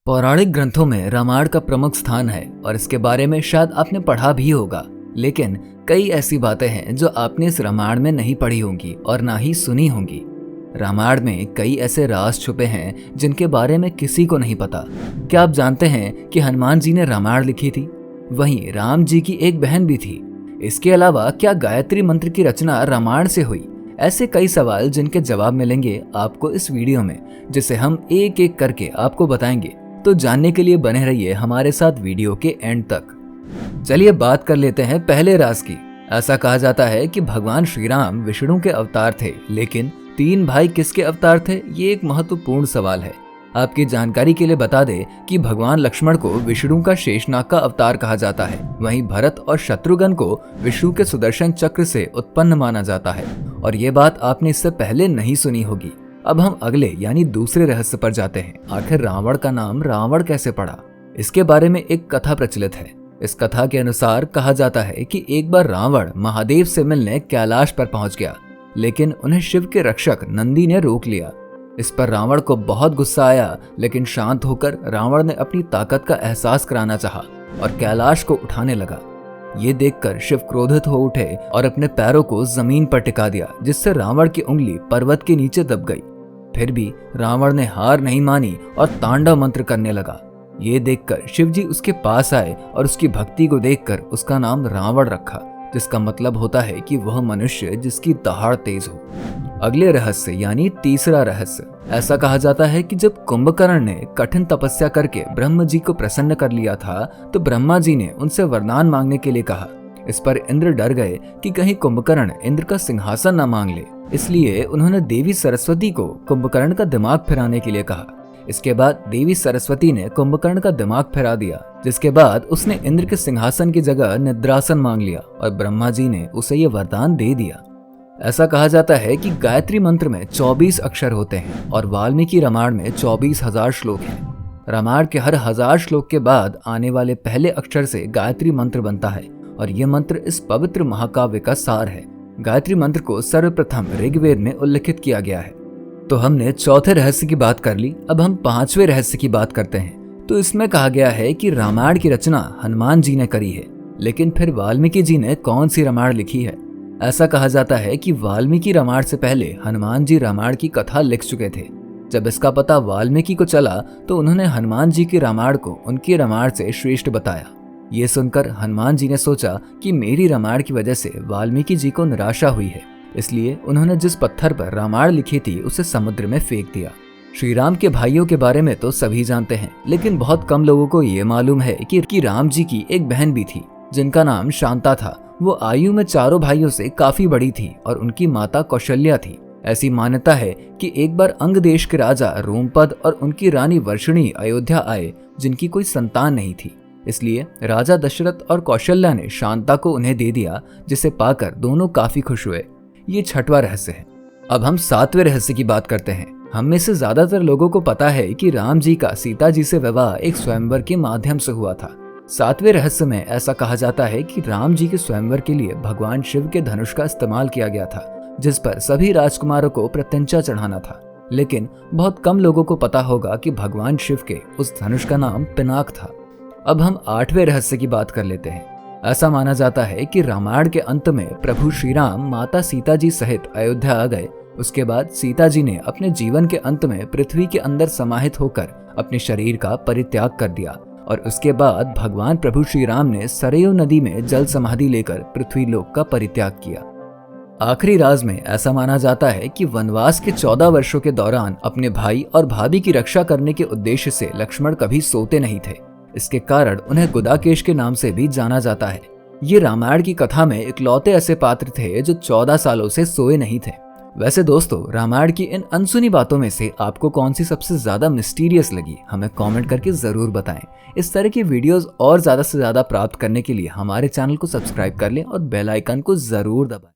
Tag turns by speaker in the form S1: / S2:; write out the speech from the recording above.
S1: पौराणिक ग्रंथों में रामायण का प्रमुख स्थान है और इसके बारे में शायद आपने पढ़ा भी होगा, लेकिन कई ऐसी बातें हैं जो आपने इस रामायण में नहीं पढ़ी होंगी और ना ही सुनी होंगी। रामायण में कई ऐसे राज छुपे हैं जिनके बारे में किसी को नहीं पता। क्या आप जानते हैं कि हनुमान जी ने रामायण लिखी थी? वहीं राम जी की एक बहन भी थी। इसके अलावा क्या गायत्री मंत्र की रचना रामायण से हुई? ऐसे कई सवाल जिनके जवाब मिलेंगे आपको इस वीडियो में, जिसे हम एक एक करके आपको बताएंगे। तो जानने के लिए बने रहिए हमारे साथ वीडियो के एंड तक। चलिए बात कर लेते हैं पहले राज की। ऐसा कहा जाता है कि भगवान श्री राम विष्णु के अवतार थे, लेकिन तीन भाई किसके अवतार थे? ये एक महत्वपूर्ण सवाल है। आपकी जानकारी के लिए बता दें कि भगवान लक्ष्मण को विष्णु का शेषनाग का अवतार कहा जाता है। वहीं भरत और शत्रुघ्न को विष्णु के सुदर्शन चक्र से उत्पन्न माना जाता है। और ये बात आपने इससे पहले नहीं सुनी होगी। अब हम अगले यानी दूसरे रहस्य पर जाते हैं। आखिर रावण का नाम रावण कैसे पड़ा? इसके बारे में एक कथा प्रचलित है। इस कथा के अनुसार कहा जाता है कि एक बार रावण महादेव से मिलने कैलाश पर पहुंच गया, लेकिन उन्हें शिव के रक्षक नंदी ने रोक लिया। इस पर रावण को बहुत गुस्सा आया, लेकिन शांत होकर रावण ने अपनी ताकत का एहसास कराना चाहा और कैलाश को उठाने लगा। ये देखकर शिव क्रोधित हो उठे और अपने पैरों को जमीन पर टिका दिया, जिससे रावण की उंगली पर्वत के नीचे दब गई। फिर भी रावण ने हार नहीं मानी और तांडव मंत्र करने लगा। ये देखकर शिव जी उसके पास आए और उसकी भक्ति को देखकर उसका नाम रावण रखा, जिसका मतलब होता है कि वह मनुष्य जिसकी दहाड़ तेज हो। अगले रहस्य यानी तीसरा रहस्य। ऐसा कहा जाता है कि जब कुंभकर्ण ने कठिन तपस्या करके ब्रह्म जी को प्रसन्न कर लिया था, तो ब्रह्मा जी ने उनसे वरदान मांगने के लिए कहा। इस पर इंद्र डर गए कि कहीं कुंभकर्ण इंद्र का सिंहासन न मांग ले, इसलिए उन्होंने देवी सरस्वती को कुंभकर्ण का दिमाग फिराने के लिए कहा। इसके बाद देवी सरस्वती ने कुंभकर्ण का दिमाग फिरा दिया, जिसके बाद उसने इंद्र के सिंहासन की जगह निद्रासन मांग लिया और ब्रह्मा जी ने उसे ये वरदान दे दिया। ऐसा कहा जाता है कि गायत्री मंत्र में 24 अक्षर होते हैं और वाल्मीकि रामायण में 24,000 श्लोक हैं। रामायण के हर 1000 श्लोक के बाद आने वाले पहले अक्षर से गायत्री मंत्र बनता है और ये मंत्र इस पवित्र महाकाव्य का सार है। गायत्री मंत्र को सर्वप्रथम ऋग्वेद में उल्लिखित किया गया है। तो हमने चौथे रहस्य की बात कर ली, अब हम पांचवें रहस्य की बात करते हैं। तो इसमें कहा गया है कि रामायण की रचना हनुमान जी ने करी है, लेकिन फिर वाल्मीकि जी ने कौन सी रामायण लिखी है? ऐसा कहा जाता है कि वाल्मीकि रामायण से पहले हनुमान जी रामायण की कथा लिख चुके थे। जब इसका पता वाल्मीकि को चला तो उन्होंने हनुमान जी के रामायण को उनकी रामायण से श्रेष्ठ बताया। ये सुनकर हनुमान जी ने सोचा कि मेरी रामायण की वजह से वाल्मीकि जी को निराशा हुई है, इसलिए उन्होंने जिस पत्थर पर रामायण लिखी थी उसे समुद्र में फेंक दिया। श्री राम के भाइयों के बारे में तो सभी जानते हैं, लेकिन बहुत कम लोगों को ये मालूम है कि राम जी की एक बहन भी थी जिनका नाम शांता था। वो आयु में चारों भाइयों से काफी बड़ी थी और उनकी माता कौशल्या थी। ऐसी मान्यता है कि एक बार अंग देश के राजा रोमपद और उनकी रानी वर्षिणी अयोध्या आए, जिनकी कोई संतान नहीं थी। इसलिए राजा दशरथ और कौशल्या ने शांता को उन्हें दे दिया, जिसे पाकर दोनों काफी खुश हुए। ये छठवां रहस्य है। अब हम सातवें रहस्य की बात करते हैं। हम में से ज्यादातर लोगों को पता है कि राम जी का सीता जी से विवाह एक स्वयंवर के माध्यम से हुआ था। सातवें रहस्य में ऐसा कहा जाता है कि राम जी के स्वयंवर के लिए भगवान शिव के धनुष का इस्तेमाल किया गया था, जिस पर सभी राजकुमारों को प्रत्यंचा चढ़ाना था। लेकिन बहुत कम लोगों को पता होगा कि भगवान शिव के उस धनुष का नाम पिनाक था। अब हम आठवें रहस्य की बात कर लेते हैं। ऐसा माना जाता है कि रामायण के अंत में प्रभु श्री राम माता सीता जी सहित अयोध्या आ गए। उसके बाद सीता जी ने अपने जीवन के अंत में पृथ्वी के अंदर समाहित होकर अपने शरीर का परित्याग कर दिया और उसके बाद भगवान प्रभु श्री राम ने सरयू नदी में जल समाधि लेकर पृथ्वी लोक का परित्याग किया। आखिरी राज में ऐसा माना जाता है कि वनवास के 14 वर्षों के दौरान अपने भाई और भाभी की रक्षा करने के उद्देश्य से लक्ष्मण कभी सोते नहीं थे। इसके कारण उन्हें गुदाकेश के नाम से भी जाना जाता है। ये रामायण की कथा में इकलौते ऐसे पात्र थे जो 14 सालों से सोए नहीं थे। वैसे दोस्तों, रामायण की इन अनसुनी बातों में से आपको कौन सी सबसे ज्यादा मिस्टीरियस लगी? हमें कमेंट करके जरूर बताएं। इस तरह की वीडियोस और ज्यादा से ज्यादा प्राप्त करने के लिए हमारे चैनल को सब्सक्राइब कर लें और बेल आइकन को जरूर दबाएं।